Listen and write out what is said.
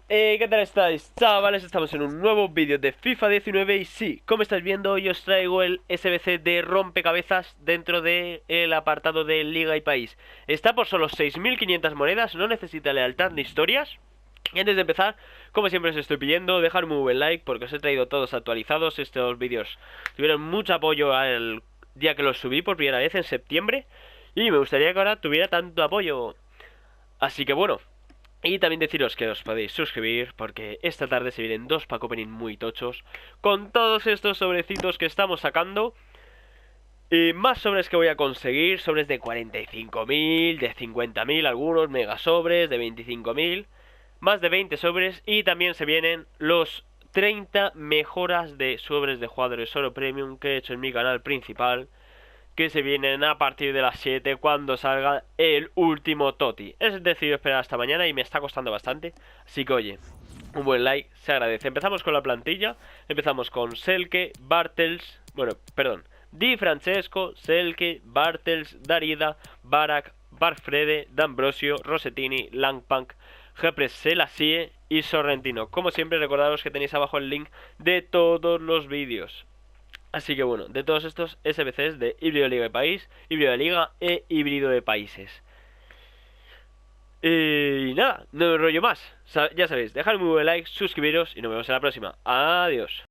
¿Qué tal estáis, chavales? Estamos en un nuevo vídeo de FIFA 19 y sí, como estáis viendo, hoy os traigo el SBC de rompecabezas dentro del apartado de Liga y País. Está por solo 6.500 monedas, no necesita lealtad ni historias. Y antes de empezar, como siempre os estoy pidiendo, dejar un muy buen like porque os he traído todos actualizados. Estos vídeos tuvieron mucho apoyo al día que los subí por primera vez en septiembre y me gustaría que ahora tuviera tanto apoyo. Así que bueno, y también deciros que os podéis suscribir porque esta tarde se vienen dos pack opening muy tochos con todos estos sobrecitos que estamos sacando. Y más sobres que voy a conseguir, sobres de 45.000, de 50.000 algunos, mega sobres de 25.000, más de 20 sobres y también se vienen los 30 mejoras de sobres de jugadores oro premium que he hecho en mi canal principal, que se vienen a partir de las 7 cuando salga el último Toti. Es decidido esperar hasta mañana y me está costando bastante, así que oye, un buen like se agradece. Empezamos con la plantilla, empezamos con Selke, Bartels, bueno, perdón, Di Francesco, Selke, Bartels, Darida, Barak, Barfrede, D'Ambrosio, Rosettini, Langpunk, Gepres Selassie y Sorrentino. Como siempre, recordaros que tenéis abajo el link de todos los vídeos. Así que bueno, de todos estos SBCs de híbrido de liga de país, híbrido de liga e híbrido de países. Y nada, no me enrollo más. Ya sabéis, dejad un muy buen like, suscribiros y nos vemos en la próxima. Adiós.